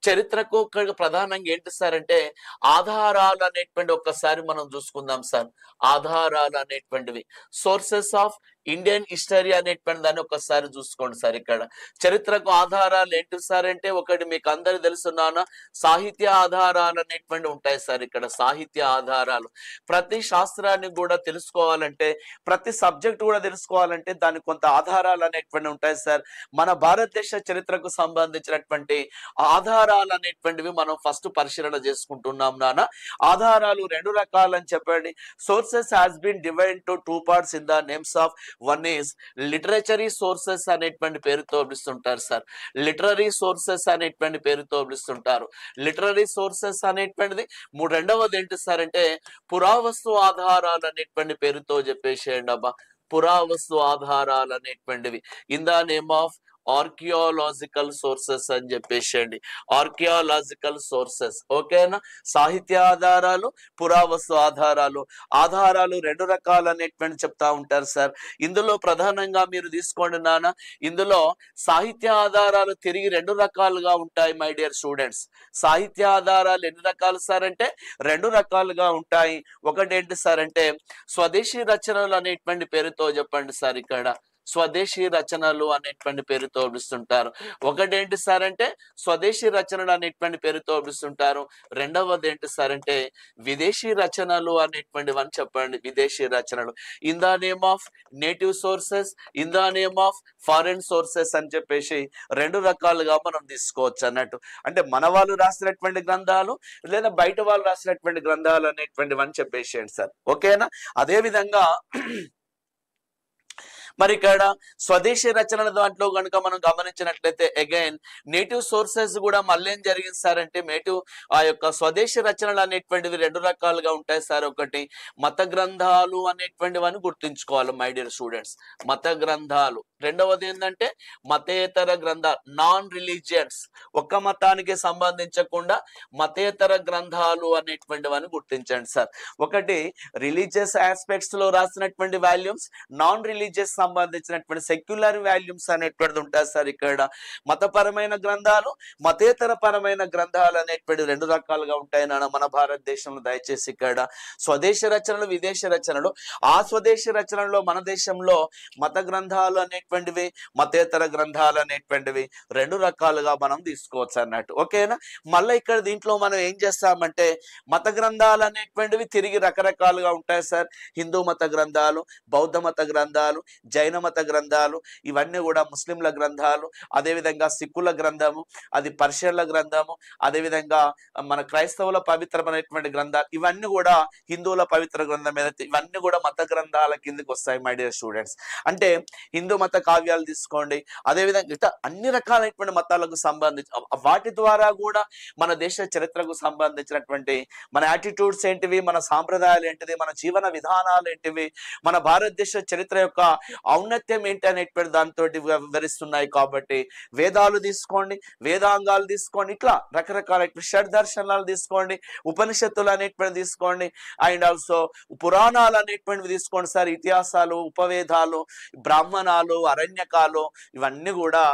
చరిత్రకు ప్రధానంగా ఏంటి సార్ అంటే ఆధారాలు అనేటువంటి ఒక్కసారి మనం చూసుకుందాం సార్. ఆధారాలు అనేటువంటివి సోర్సెస్ ఆఫ్ ఇండియన్ హిస్టరీ అనేటువంటి దాన్ని ఒక్కసారి చూసుకోండి సార్. ఇక్కడ చరిత్రకు ఆధారాలు ఏంటి సార్ అంటే ఒకటి మీకు అందరు తెలుసున్నానా, సాహిత్య ఆధారాలు అనేటువంటి ఉంటాయి సార్. ఇక్కడ సాహిత్య ఆధారాలు ప్రతి శాస్త్రాన్ని కూడా తెలుసుకోవాలంటే, ప్రతి సబ్జెక్ట్ కూడా తెలుసుకోవాలంటే దానికి కొంత ఆధారాలు అనేటువంటి ఉంటాయి సార్. మన భారతదేశ చరిత్రకు సంబంధించినటువంటి ఆధారాలు అనేటువంటివి మనం ఫస్ట్ పరిశీలన చేసుకుంటున్నాం నాన్న. ఆధారాలు రెండు రకాలని చెప్పండి. Sources has been divide to two parts in the names of one is literary sources అనేటువంటి పేరుతో పిలుస్తుంటారు సార్. లిటరరీ సోర్సెస్ అనేటువంటి పేరుతో పిలుస్తుంటారు. లిటరరీ సోర్సెస్ అనేటువంటిది రెండవది ఏంటి సార్ అంటే పురావస్తు ఆధారాలు అనేటువంటి పేరుతో చెప్పేసేయండి అబ్బా. పురావస్తు ఆధారాలు అనేటువంటివి in the name of archaeological sources అని చెప్పేసేయండి. ఆర్కియాలజికల్ సోర్సెస్ ఓకేనా. సాహిత్య ఆధారాలు, పురావస్తు ఆధారాలు. ఆధారాలు రెండు రకాలు అనేటువంటి చెప్తా ఉంటారు సార్. ఇందులో ప్రధానంగా మీరు తీసుకోండి నాన్న, ఇందులో సాహిత్య ఆధారాలు తిరిగి రెండు రకాలుగా ఉంటాయి మై డియర్ స్టూడెంట్స్. సాహిత్య ఆధారాలు ఎన్ని రకాలు సార్ అంటే రెండు రకాలుగా ఉంటాయి. ఒకటి ఏంటి సార్ అంటే స్వదేశీ రచనలు అనేటువంటి పేరుతో చెప్పండి సార్. ఇక్కడ స్వదేశీ రచనలు అనేటువంటి పేరుతో పిలుస్తుంటారు. ఒకటేంటి సార్ అంటే స్వదేశీ రచనలు అనేటువంటి పేరుతో పిలుస్తుంటారు. రెండవది ఏంటి సార్ అంటే విదేశీ రచనలు అనేటువంటివి అని చెప్పండి. విదేశీ రచనలు in the name of native sources, in the name of foreign sources అని చెప్పేసి రెండు రకాలుగా మనం తీసుకోవచ్చు అన్నట్టు. అంటే మన వాళ్ళు రాసినటువంటి గ్రంథాలు లేదా బయట వాళ్ళు రాసినటువంటి గ్రంథాలు అనేటువంటివి అని చెప్పేసేయండి సార్. ఓకేనా. అదే విధంగా మరి ఇక్కడ స్వదేశీ రచనల దాంట్లో కనుక మనం గమనించినట్లయితే అగైన్ నేటివ్ సోర్సెస్ కూడా మళ్ళీ ఏం జరిగింది సార్ అంటే నేటివ్ ఆ యొక్క స్వదేశీ రచనలు అనేటువంటివి రెండు రకాలుగా ఉంటాయి సార్. ఒకటి మత గ్రంథాలు అనేటువంటివని గుర్తుంచుకోవాలి మై డియర్ స్టూడెంట్స్. మత గ్రంథాలు. రెండవది ఏంటంటే మతేతర గ్రంథాలు, నాన్ రిలీజియన్స్, ఒక్క మతానికి సంబంధించకుండా మతేతర గ్రంథాలు అనేటువంటివని గుర్తించండి సార్. ఒకటి రిలీజియస్ ఆస్పెక్ట్స్ లో రాసినటువంటి వాల్యూమ్స్, నాన్ రిలీజియస్ సంబంధించినటువంటి సెక్యులర్ వాల్యూమ్స్ అనేటువంటిది ఉంటాయి సార్. ఇక్కడ మతపరమైన గ్రంథాలు, మతేతర పరమైన గ్రంథాలు అనేటువంటి రెండు రకాలుగా ఉంటాయి నాన్న మన భారతదేశంలో. దయచేసి ఇక్కడ స్వదేశీ రచనలు, విదేశీ రచనలు. ఆ స్వదేశీ రచనలో మన దేశంలో మత గ్రంథాలు అనేటువంటివి, మతేతర గ్రంథాలు అనేటువంటివి రెండు రకాలుగా మనం తీసుకోవచ్చు అన్నట్టు. ఓకేనా. మళ్ళీ ఇక్కడ దీంట్లో మనం ఏం చేస్తామంటే మత గ్రంథాలు అనేటువంటివి తిరిగి రకరకాలుగా ఉంటాయి సార్. హిందూ మత గ్రంథాలు, బౌద్ధ మత గ్రంథాలు, జైన మత గ్రంథాలు, ఇవన్నీ కూడా ముస్లింల గ్రంథాలు. అదేవిధంగా సిక్కుల గ్రంథము, అది పర్షియన్ల గ్రంథము, అదేవిధంగా మన క్రైస్తవుల పవిత్రమైనటువంటి గ్రంథాలు, ఇవన్నీ కూడా హిందువుల పవిత్ర గ్రంథం ఏదైతే ఇవన్నీ కూడా మత గ్రంథాల కిందకి వస్తాయి మై డియర్ స్టూడెంట్స్. అంటే హిందూ మత కావ్యాలు తీసుకోండి, అదేవిధంగా ఇట్లా అన్ని రకాలైనటువంటి మతాలకు సంబంధించి వాటి ద్వారా కూడా మన దేశ చరిత్రకు సంబంధించినటువంటి మన యాటిట్యూడ్స్ ఏంటివి, మన సాంప్రదాయాలు ఏంటివి, మన జీవన విధానాలు ఏంటివి, మన భారతదేశ చరిత్ర యొక్క ఔన్నత్యం ఏంటి అనేటువంటి దాంతో వివరిస్తున్నాయి. కాబట్టి వేదాలు తీసుకోండి, వేదాంగాలు తీసుకోండి, ఇట్లా రకరకాల షడ్ దర్శనాలు తీసుకోండి, ఉపనిషత్తులు అనేటువంటి తీసుకోండి, అండ్ ఆల్సో పురాణాలు అనేటువంటివి తీసుకోండి సార్. ఇతిహాసాలు, ఉపవేదాలు, బ్రాహ్మణాలు, అరణ్యకాలు, ఇవన్నీ కూడా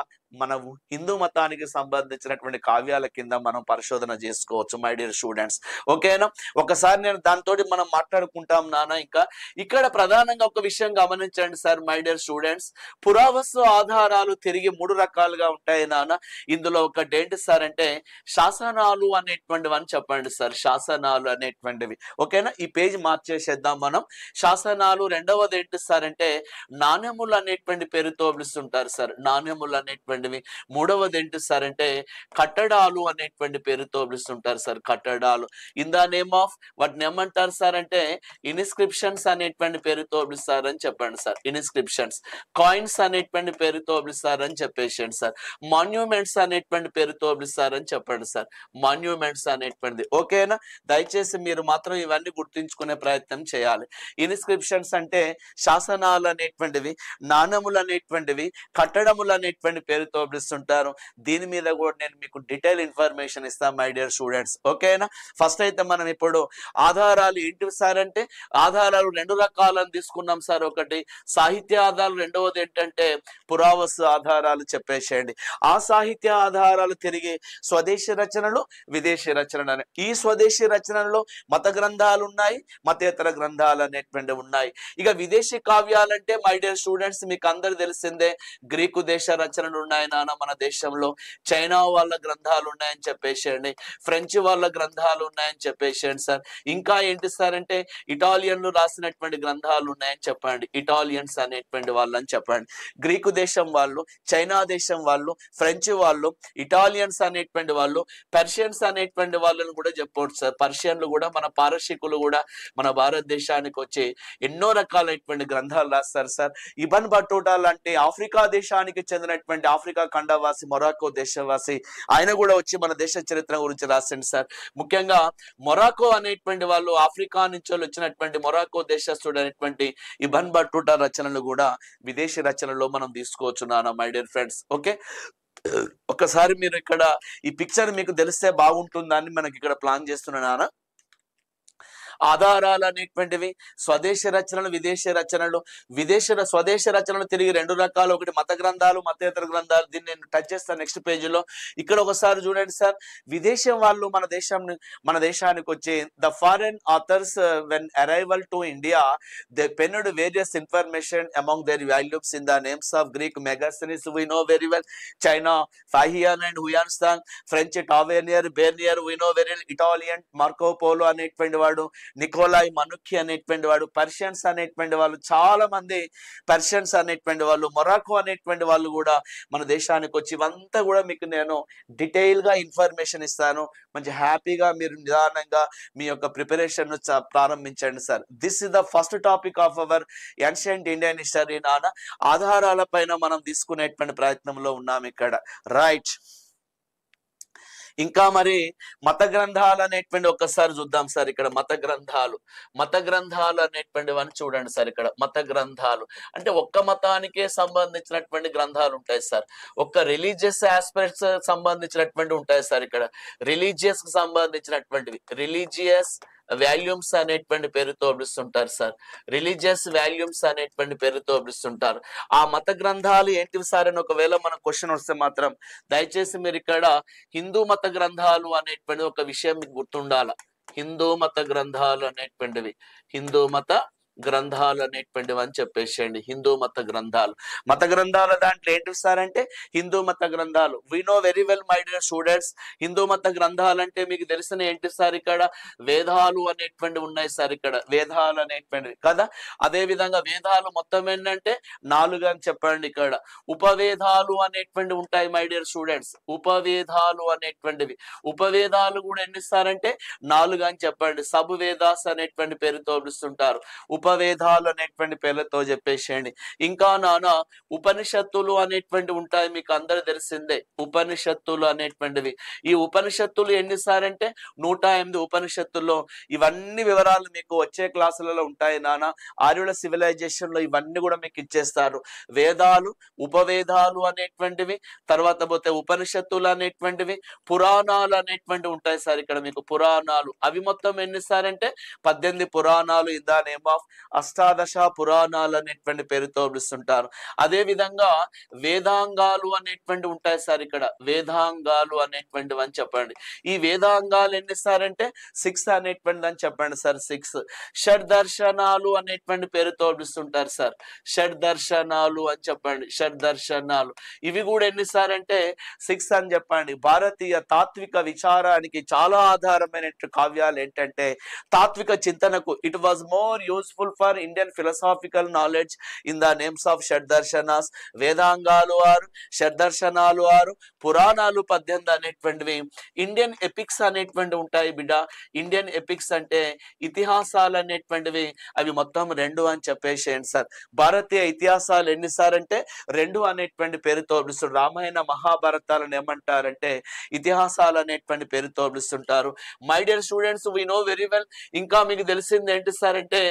మన హిందూ మతానికి సంబంధించినటువంటి కావ్యాల కింద మనం పరిశోధన చేసుకోవచ్చు మై డియర్ స్టూడెంట్స్. ఓకేనా. ఒకసారి నేను దాంతో మనం మాట్లాడుకుంటాం నాన్న. ఇంకా ఇక్కడ ప్రధానంగా ఒక విషయం గమనించండి సార్ మై డియర్ స్టూడెంట్స్. పురావస్తు ఆధారాలు తిరిగి మూడు రకాలుగా ఉంటాయి నాన్న. ఇందులో ఒకటి ఏంటి సార్ అంటే శాసనాలు అనేటువంటివి అని చెప్పండి సార్. శాసనాలు అనేటువంటివి. ఓకేనా. ఈ పేజ్ మార్చేసేద్దాం మనం. శాసనాలు. రెండవది ఏంటి సార్ అంటే నాణ్యములు అనేటువంటి పేరుతో పిలుస్తుంటారు సార్. నాణ్యములు అనేటువంటి. మూడవది ఏంటి సార్ అంటే కట్టడాలు అనేటువంటి పేరుతో పిలుస్తుంటారు సార్. కట్టడాలు ఇన్ ద నేమ్ ఆఫ్ వాటిని ఏమంటారు సార్ అంటే ఇన్స్క్రిప్షన్స్ అనేటువంటి పేరుతో పిలుస్తారని చెప్పండి సార్. ఇన్స్క్రిప్షన్స్. కాయిన్స్ అనేటువంటి పేరుతో పిలుస్తారని చెప్పేసండి సార్. మాన్యుమెంట్స్ అనేటువంటి పేరుతో పిలుస్తారని చెప్పండి సార్. మాన్యుమెంట్స్ అనేటువంటిది. ఓకేనా. దయచేసి మీరు మాత్రం ఇవన్నీ గుర్తుంచుకునే ప్రయత్నం చేయాలి. ఇన్స్క్రిప్షన్స్ అంటే శాసనాలు అనేటువంటివి, నాణములు అనేటువంటివి, కట్టడములు అనేటువంటి పేరుతో పేరుతో పిలుస్తుంటారు. దీని మీద కూడా నేను మీకు డీటెయిల్ ఇన్ఫర్మేషన్ ఇస్తాను మై డియర్ స్టూడెంట్స్. ఓకేనా? ఫస్ట్ అయితే మనం ఇప్పుడు ఆధారాలు ఏంటివి సార్ అంటే, ఆధారాలు రెండు రకాలను తీసుకున్నాం సార్. ఒకటి సాహిత్య ఆధారాలు, రెండవది ఏంటంటే పురావస్తు ఆధారాలు చెప్పేసేయండి. ఆ సాహిత్య ఆధారాలు తిరిగి స్వదేశీ రచనలు, విదేశీ రచనలు. ఈ స్వదేశీ రచనల్లో మత గ్రంథాలు ఉన్నాయి, మతేతర గ్రంథాలు అనేటువంటివి ఉన్నాయి. ఇక విదేశీ కావ్యాలంటే మై డియర్ స్టూడెంట్స్ మీకు అందరు తెలిసిందే, గ్రీకు దేశ రచనలు ఉన్నాయి నాన్న మన దేశంలో, చైనా వాళ్ళ గ్రంథాలు ఉన్నాయని చెప్పేసేయండి, ఫ్రెంచ్ వాళ్ళ గ్రంథాలు ఉన్నాయని చెప్పేసేయండి సార్. ఇంకా ఏంటి సార్ అంటే ఇటాలియన్లు రాసినటువంటి గ్రంథాలు ఉన్నాయని చెప్పండి, ఇటాలియన్స్ అనేటువంటి వాళ్ళు అని చెప్పండి. గ్రీకు దేశం వాళ్ళు, చైనా దేశం వాళ్ళు, ఫ్రెంచ్ వాళ్ళు, ఇటాలియన్స్ అనేటువంటి వాళ్ళు, పర్షియన్స్ అనేటువంటి వాళ్ళని కూడా చెప్పవచ్చు సార్. పర్షియన్లు కూడా, మన పారశీకులు కూడా మన భారతదేశానికి వచ్చి ఎన్నో రకాలైనటువంటి గ్రంథాలు రాస్తారు సార్. ఇబన్ బట్టూటా లాంటి ఆఫ్రికా దేశానికి చెందినటువంటి, ఆఫ్రికా ఖండవాసి, మొరాకో దేశవాసి, ఆయన కూడా వచ్చి మన దేశ చరిత్ర గురించి రాసిండు సార్. ముఖ్యంగా మొరాకో అనేటువంటి వాళ్ళు, ఆఫ్రికా నుంచి వచ్చినటువంటి మొరాకో దేశస్థుడు అనేటువంటి ఇబన్ బట్టూటా రచనలు కూడా విదేశీ రచనలో మనం తీసుకోవచ్చు నాన్న మై డియర్ ఫ్రెండ్స్. ఓకే, ఒకసారి మీరు ఇక్కడ ఈ పిక్చర్ మీకు తెలిస్తే బాగుంటుందని మనకి ఇక్కడ ప్లాన్ చేస్తున్నాను. ఆధారాలు అనేటువంటివి స్వదేశీ రచనలు, విదేశీ రచనలు. స్వదేశీ రచనలు తిరిగి రెండు రకాలు, ఒకటి మత గ్రంథాలు, మతేతర గ్రంథాలు. దీన్ని నేను టచ్ చేస్తాను నెక్స్ట్ పేజీలో. ఇక్కడ ఒకసారి చూడండి సార్, విదేశం వాళ్ళు మన దేశానికి వచ్చి the foreign authors when arrival to India they penned various information among their volumes in the names of Greek Megasthenes we know very well, China Fahien and Hiuen Tsang, French Tavernier, Bernier we know very well, Italian Marco Polo అనేటువంటి వాడు, Nikolai మనుక్కి అనేటువంటి వాడు, Persians అనేటువంటి వాళ్ళు, చాలా మంది Persians అనేటువంటి వాళ్ళు, మొరాకో అనేటువంటి వాళ్ళు కూడా మన దేశానికి వచ్చి, ఇవంతా కూడా మీకు నేను డీటెయిల్ గా ఇన్ఫర్మేషన్ ఇస్తాను. మంచి హ్యాపీగా మీరు నిదానంగా మీ యొక్క ప్రిపరేషన్ ప్రారంభించండి sir. This is the first topic of our ancient Indian history నాన్న. ఆధారాల పైన మనం తీసుకునేటువంటి ప్రయత్నంలో ఉన్నాం ఇక్కడ, రైట్. ఇంకా మరి మత గ్రంథాలు అనేటువంటి ఒక్కసారి చూద్దాం సార్. ఇక్కడ మత గ్రంథాలు అనేటువంటివన్నీ చూడండి సార్. ఇక్కడ మత గ్రంథాలు అంటే ఒక్క మతానికే సంబంధించినటువంటి గ్రంథాలు ఉంటాయి సార్. ఒక్క రిలీజియస్ ఆస్పెక్ట్స్ సంబంధించినటువంటి ఉంటాయి సార్. ఇక్కడ రిలీజియస్ కి సంబంధించినటువంటివి, రిలీజియస్ వాల్యూమ్స్ అనేటువంటి పేరుతో పిలుస్తుంటారు సార్. రిలీజియస్ వాల్యూమ్స్ అనేటువంటి పేరుతో పిలుస్తుంటారు. ఆ మత గ్రంథాలు ఏంటివి సార్ అని ఒకవేళ మన క్వశ్చన్ వస్తే మాత్రం దయచేసి మీరు ఇక్కడ హిందూ మత గ్రంథాలు అనేటువంటి ఒక విషయం మీకు గుర్తుండాల. హిందూ మత గ్రంథాలు అనేటువంటివి, హిందూ మత గ్రంథాలు అనేటువంటివి అని చెప్పేసేయండి. హిందూ మత గ్రంథాల దాంట్లో ఏంటి సార్ అంటే హిందూ మత గ్రంథాలు. We know very well my dear students, Hindu మత గ్రంథాలు అంటే మీకు తెలిసిన ఏంటి సార్, ఇక్కడ వేదాలు అనేటువంటివి ఉన్నాయి సార్. ఇక్కడ వేదాలు అనేటువంటివి కదా. అదే విధంగా వేదాలు మొత్తం ఏంటంటే 4 అని చెప్పండి. ఇక్కడ ఉపవేదాలు అనేటువంటివి ఉంటాయి మై డియర్ స్టూడెంట్స్. ఉపవేదాలు అనేటువంటివి, ఉపవేదాలు కూడా ఎన్ని సార్ అంటే 4 అని చెప్పండి. సబ్ వేదాస్ అనేటువంటి పేరుతో పిలుస్తుంటారు. ఉపవేదాలు అనేటువంటి పేర్లతో చెప్పేసేయండి. ఇంకా నాన్న ఉపనిషత్తులు అనేటువంటి ఉంటాయి, మీకు అందరు తెలిసిందే. ఉపనిషత్తులు అనేటువంటివి, ఈ ఉపనిషత్తులు ఎన్నిసార్ అంటే 108 ఉపనిషత్తుల్లో. ఇవన్నీ వివరాలు మీకు వచ్చే క్లాసులలో ఉంటాయి నాన్న. ఆర్యుల సివిలైజేషన్ లో ఇవన్నీ కూడా మీకు ఇచ్చేస్తారు. వేదాలు, ఉపవేదాలు అనేటువంటివి, తర్వాత పోతే ఉపనిషత్తులు అనేటువంటివి, పురాణాలు అనేటువంటివి ఉంటాయి సార్. ఇక్కడ మీకు పురాణాలు, అవి మొత్తం ఎన్నిసార్ అంటే 18 పురాణాలు. ఇన్ ద నేమ్ ఆఫ్ అష్టాదశ పురాణాలు అనేటువంటి పేరుతో పిలుస్తుంటారు. అదే విధంగా వేదాంగాలు అనేటువంటి ఉంటాయి సార్. ఇక్కడ వేదాంగాలు అనేటువంటివి అని చెప్పండి. ఈ వేదాంగాలు ఎన్నిసార్ అంటే 6 అనేటువంటిది అని చెప్పండి సార్. 6 షడ్దర్శనాలు అనేటువంటి పేరుతో పిలుస్తుంటారు సార్. షడ్దర్శనాలు అని చెప్పండి. షడ్దర్శనాలు ఇవి కూడా ఎన్నిసార్ అంటే 6 అని చెప్పండి. భారతీయ తాత్విక విచారానికి చాలా ఆధారమైన కావ్యాలు ఏంటంటే తాత్విక చింతనకు. It was more useful for Indian philosophical knowledge in the names of Shaddarshanas. వేదాంగాలు 6, షడ్దర్శనాలు 6, పురాణాలు 18 అనేటువంటివి. ఇండియన్ ఎపిక్స్ అనేటువంటి ఉంటాయి బిడ్డ. ఇండియన్ ఎపిక్స్ అంటే ఇతిహాసాలు అనేటువంటివి, అవి మొత్తం 2 అని చెప్పేసేయండి సార్. భారతీయ ఇతిహాసాలు ఎన్నిసార్ అంటే 2 అనేటువంటి పేరుతో పిలుస్తారు. రామాయణ మహాభారతాలను ఏమంటారంటే ఇతిహాసాలు అనేటువంటి పేరుతో పిలుస్తుంటారు. My dear students, we know very well. ఇంకా మీకు తెలిసింది ఏంటి సార్ అంటే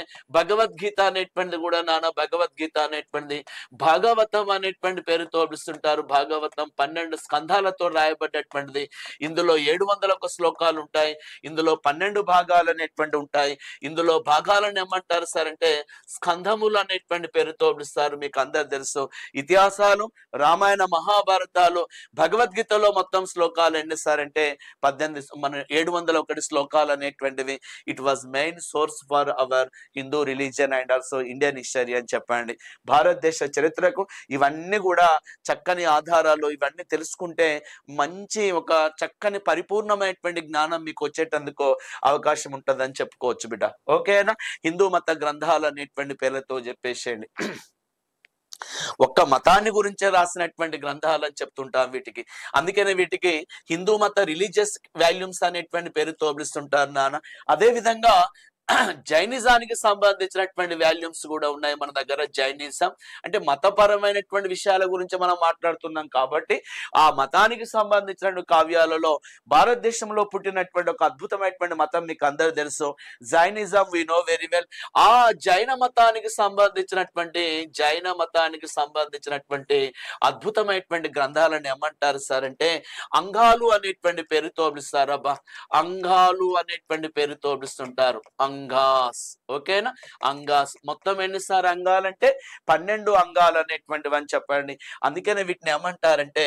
భగవద్గీత అనేటువంటిది కూడా నాన్న, భగవద్గీత అనేటువంటిది భాగవతం అనేటువంటి పేరుతో పిలుస్తుంటారు. భాగవతం 12 స్కంధాలతో రాయబడ్డటువంటిది. ఇందులో 701 శ్లోకాలు ఉంటాయి. ఇందులో 12 భాగాలు అనేటువంటి ఉంటాయి. ఇందులో భాగాలను ఏమంటారు సార్ అంటే స్కంధములు అనేటువంటి పేరుతో పిలుస్తారు. మీకు అందరు తెలుసు. ఇతిహాసాలు, రామాయణ మహాభారతాలు, భగవద్గీతలో మొత్తం శ్లోకాలు ఎన్ని సార్ అంటే 18, మన 701 శ్లోకాలు అనేటువంటివి. It was main source for hour Hindu religion and also Indian history అని చెప్పండి. భారతదేశ చరిత్రకు ఇవన్నీ కూడా చక్కని ఆధారాలు. ఇవన్నీ తెలుసుకుంటే మంచి ఒక చక్కని పరిపూర్ణమైనటువంటి జ్ఞానం మీకు వచ్చేటందుకు అవకాశం ఉంటుందని చెప్పుకోవచ్చు బిడ్డ. ఓకేనా? హిందూ మత గ్రంథాలు అనేటువంటి పేర్లతో చెప్పేసేయండి. ఒక్క మతాన్ని గురించే రాసినటువంటి గ్రంథాలు అని చెప్తుంటాం వీటికి. అందుకనే వీటికి హిందూ మత రిలీజియస్ వాల్యూమ్స్ అనేటువంటి పేరుతో పిలుస్తుంటారు నాన్న. అదే విధంగా జైనిజానికి సంబంధించినటువంటి వాల్యూమ్స్ కూడా ఉన్నాయి మన దగ్గర. జైనిజం అంటే మతపరమైనటువంటి విషయాల గురించి మనం మాట్లాడుతున్నాం కాబట్టి ఆ మతానికి సంబంధించినటువంటి కావ్యాలలో భారతదేశంలో పుట్టినటువంటి ఒక అద్భుతమైనటువంటి మతం మీకు అందరూ తెలుసు, Jainism. We know very well. ఆ జైన మతానికి సంబంధించినటువంటి అద్భుతమైనటువంటి గ్రంథాలను ఏమంటారు సార్ అంటే అంగాలు అనేటువంటి పేరుతో పిలుస్తారు. అబ్బా, అంగాలు అనేటువంటి పేరుతో పిలుస్తుంటారు. అంగాస్. ఓకేనా? అంగాస్. మొత్తం ఎన్నిసార్లు అంగాలంటే 12 అంగాలు అనేటువంటివి అని చెప్పండి. అందుకనే వీటిని ఏమంటారంటే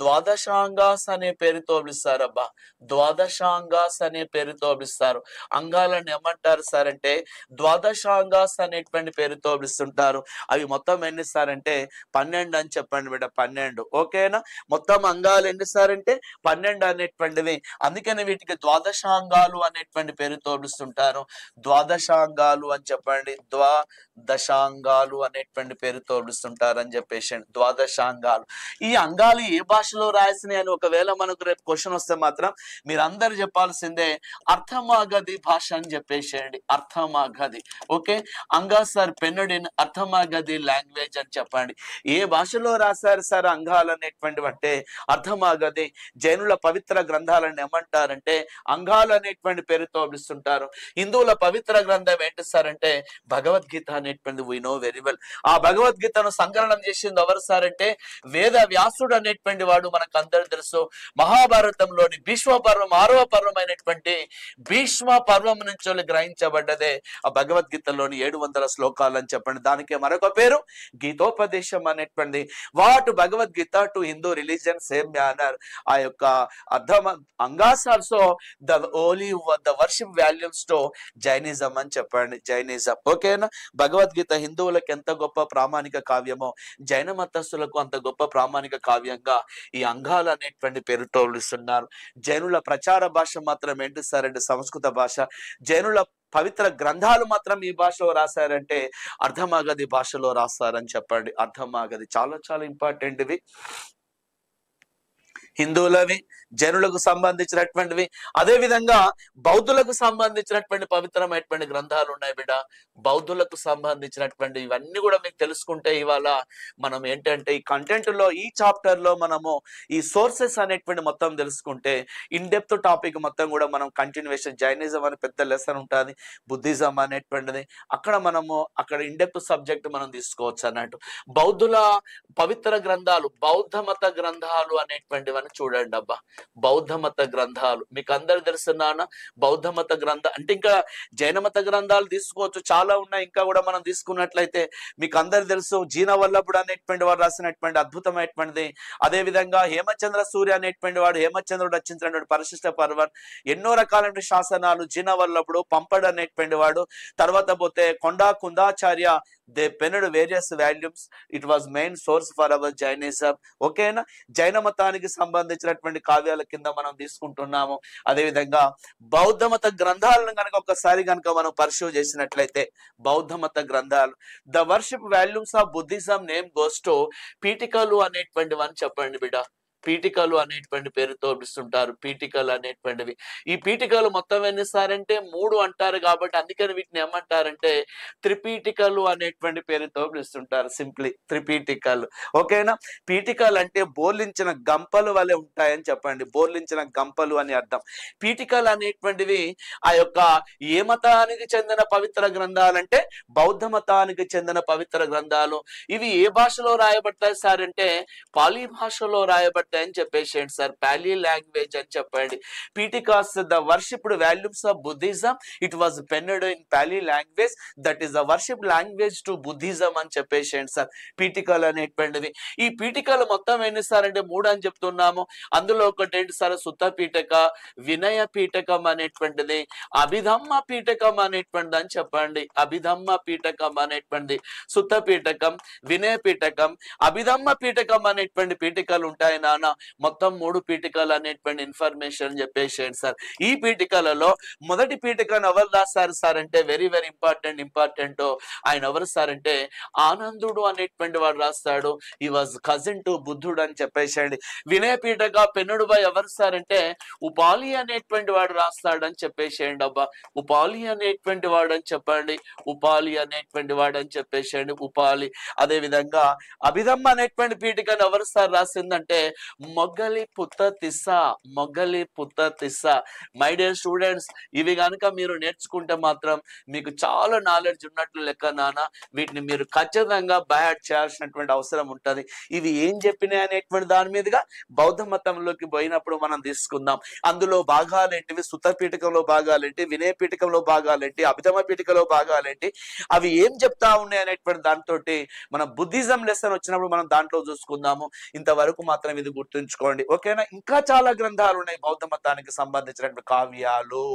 ద్వాదశాంగాస్ అనే పేరుతో పిలుస్తారు. అబ్బా, ద్వాదశాంగాస్ అనే పేరుతో పిలుస్తారు. అంగాలను ఏమంటారు సార్ అంటే ద్వాదశాంగాస్ అనేటువంటి పేరుతో పిలుస్తుంటారు. అవి మొత్తం ఎన్నిసార్లు అంటే 12 అని చెప్పండి బిడ్డ. 12. ఓకేనా? మొత్తం అంగాలు ఎన్నిసార్లు అంటే 12 అనేటువంటివి. అందుకని వీటికి ద్వాదశాంగాలు అనేటువంటి పేరుతో పిలుస్తుంటారు. ద్వాదశాంగాలు అని చెప్పండి. ద్వాదశాంగాలు అనేటువంటి పేరుతో పిలుస్తుంటారు అని చెప్పేసి. ద్వాదశాంగాలు. ఈ అంగాలు ఏ భాషలో రాసినాయి అని ఒకవేళ మనకు రేపు క్వశ్చన్ వస్తే మాత్రం మీరందరూ చెప్పాల్సిందే అర్థమాగధి భాష అని చెప్పేసేయండి. అర్థమాగధి. ఓకే? అంగాస్ ఆర్ పెన్నుడ్ ఇన్ అర్థమాగధి లాంగ్వేజ్ అని చెప్పండి. ఏ భాషలో రాశారు సార్ అంగాలు అనేటువంటి అంటే అర్థమాగధి. జైనుల పవిత్ర గ్రంథాలను ఏమంటారంటే అంగాలు అనేటువంటి పేరుతో పిలుస్తుంటారు. హిందువుల పవిత్ర గ్రంథం ఏంటి సార్ అంటే భగవద్గీత అనేటువంటి. We know very well. ఆ భగవద్గీతను సంకలనం చేసింది ఎవరు సార్ అంటే వేద వ్యాసుడు అనేటువంటి వాడు మనకు అందరూ తెలుసు. మహాభారతంలోని భీష్మ పర్వం 6వ పర్వం అయినటువంటి భీష్మ పర్వం నుంచి గ్రహించబడ్డదే ఆ భగవద్గీతలోని 700 శ్లోకాలు అని చెప్పండి. దానికి మరొక పేరు గీతోపదేశం అనేటువంటి. What Bhagavad Gita to Hindu religion same manner. ఆ యొక్క అర్థం అంగాస్ also the Ollie the worship volumes to Jainism అని చెప్పండి. జైనిజం. ఓకేనా? భగవద్గీత హిందువులకు ఎంత గొప్ప ప్రామాణిక కావ్యమో జైన మతస్థులకు అంత గొప్ప ప్రామాణిక కావ్యంగా ఈ అంగాలు అనేటువంటి పేరుతో పిలుస్తున్నారు. జైనుల ప్రచార భాష మాత్రం ఏంటి సార్ అంటే సంస్కృత భాష. జైనుల పవిత్ర గ్రంథాలు మాత్రం ఈ భాషలో రాశారంటే అర్థమాగధి భాషలో రాస్తారని చెప్పండి. అర్థమాగధి చాలా చాలా ఇంపార్టెంట్. ఇవి హిందువులవి, జనులకు సంబంధించినటువంటివి. అదే విధంగా బౌద్ధులకు సంబంధించినటువంటి పవిత్రమైనటువంటి గ్రంథాలు ఉన్నాయి బిడ్డ. బౌద్ధులకు సంబంధించినటువంటి ఇవన్నీ కూడా మీకు తెలుసుకుంటే ఇవాళ మనం ఏంటంటే ఈ కంటెంట్ లో ఈ చాప్టర్ లో మనము ఈ సోర్సెస్ అనేటువంటి మొత్తం తెలుసుకుంటే ఇన్ డెప్త్ టాపిక్ మొత్తం కూడా మనం కంటిన్యూషన్. జైనిజం అని పెద్ద లెసన్ ఉంటుంది, బుద్ధిజం అనేటువంటిది. అక్కడ ఇన్ డెప్త్ సబ్జెక్ట్ మనం తీసుకోవచ్చు అన్నట్టు. బౌద్ధుల పవిత్ర గ్రంథాలు, బౌద్ధ మత గ్రంథాలు అనేటువంటివని చూడండి. అబ్బా, బౌద్ధ మత గ్రంథాలు మీకు అందరు తెలుసున్నానా? బౌద్ధ మత అంటే ఇంకా జైన మత గ్రంథాలు తీసుకోవచ్చు, చాలా ఉన్నాయి. ఇంకా కూడా మనం తీసుకున్నట్లయితే మీకు అందరు తెలుసు జీన వల్లభుడు అనేటువంటి వాడు రాసినటువంటి అద్భుతమైనటువంటిది. అదే విధంగా హేమచంద్ర సూర్య అనేటువంటి వాడు, హేమచంద్రుడు రచించినటువంటి పరిశిష్ట పర్వం, ఎన్నో రకాలైన శాసనాలు. జీన వల్లభుడు, పంపడు అనేటువంటి వాడు. తర్వాత పోతే Konda Kundacharya, they penned various volumes. It was main source for our Jainism. ఓకేనా? జైన మతానికి సంబంధించినటువంటి కావ్యాల కింద మనం తీసుకుంటున్నాము. అదేవిధంగా బౌద్ధ మత గ్రంథాలను కనుక ఒక్కసారి కనుక మనం పరిశోధన చేసినట్లయితే బౌద్ధ మత గ్రంథాలు the worship volumes of Buddhism name goes to పీఠికలు అనేటువంటివి అని చెప్పండి బిడ్డ. పీఠికలు అనేటువంటి పేరుతో పిలుస్తుంటారు. పీఠికలు అనేటువంటివి. ఈ పీఠికలు మొత్తం ఎన్నిసారంటే 3 అంటారు కాబట్టి అందుకని వీటిని ఏమంటారంటే త్రిపీఠికలు అనేటువంటి పేరుతో పిలుస్తుంటారు. సింప్లీ త్రిపీఠికలు. ఓకేనా? పీఠికలు అంటే బోర్లించిన గంపలు వలె ఉంటాయని చెప్పండి. బోర్లించిన గంపలు అని అర్థం. పీఠికలు అనేటువంటివి ఆ యొక్క ఏ మతానికి చెందిన పవిత్ర గ్రంథాలంటే బౌద్ధ మతానికి చెందిన పవిత్ర గ్రంథాలు. ఇవి ఏ భాషలో రాయబడతాయి సార్ అంటే పాలీ భాషలో రాయబడతాయి అని చెప్పేసేయండి సార్. పాలీ లాంగ్వేజ్ అని చెప్పండి. Pitakas the worshipped volumes of Buddhism, it was penned in Pali language, that is the worship language to Buddhism అని చెప్పేసేయండి సార్. పీఠికలు అనేటువంటివి. ఈ పీఠికలు మొత్తం ఎన్ని సార్ అంటే 3 అని చెప్తున్నాము. అందులో ఒకటి ఏంటి సార్? సుత్త పీఠక, వినయ పీఠకం అనేటువంటిది, అభిధమ్మ పీఠకం అనేటువంటిది అని చెప్పండి. అభిధమ్మ పీఠకం అనేటువంటిది, సుత్త పీఠకం, వినయ పీఠకం, అభిధమ్మ పీఠకం అనేటువంటి పీఠికలు ఉంటాయి నాన్న. మొత్తం 3 పీఠికలు అనేటువంటి ఇన్ఫర్మేషన్ చెప్పేసేయండి సార్. ఈ పీఠికలలో మొదటి పీఠికను ఎవరు రాశారు సార్ అంటే వెరీ వెరీ ఇంపార్టెంట్. ఆయన ఎవరు సార్ అంటే ఆనందుడు అనేటువంటి వాడు రాస్తాడు. ఈ వాజ్ కజిన్ టు బుద్ధుడు అని చెప్పేసేయండి. వినయ పీఠక పెన్నుడు బై ఎవరు సార్ అంటే ఉపాలి అనేటువంటి వాడు రాస్తాడు అని చెప్పేసేయండి. అబ్బా, ఉపాలి అనేటువంటి వాడు అని చెప్పండి. ఉపాలి అనేటువంటి వాడు అని చెప్పేసేయండి. ఉపాలి. అదే విధంగా అభిధమ్మ అనేటువంటి పీఠికను ఎవరు సార్ రాసిందంటే మొగ్గలి పుత్తతిస్స. మొగ్గలి పుత్తతిస్స. మై డియర్ స్టూడెంట్స్, ఇవి కనుక మీరు నేర్చుకుంటే మాత్రం మీకు చాలా నాలెడ్జ్ ఉన్నట్లు లెక్క నాన్న. వీటిని మీరు ఖచ్చితంగా బయాడ్ చేయాల్సినటువంటి అవసరం ఉంటుంది. ఇవి ఏం చెప్పినాయి అనేటువంటి దాని మీదుగా బౌద్ధ మతంలోకి పోయినప్పుడు మనం తీసుకుందాం. అందులో భాగాలేంటివి, సుత్త పీఠకంలో భాగాలేంటి, వినయ పీఠకంలో భాగాలేంటి, అభిధమ పీఠకంలో భాగాలేంటి, అవి ఏం చెప్తా ఉన్నాయి అనేటువంటి దాంతో మన బుద్ధిజం లెసన్ వచ్చినప్పుడు మనం దాంట్లో చూసుకుందాము. ఇంతవరకు మాత్రం ఇది గుర్తుంచుకోండి. ఓకేనా? ఇంకా చాలా గ్రంథాలు ఉన్నాయి బౌద్ధ మతానికి సంబంధించినటువంటి కావ్యాలు.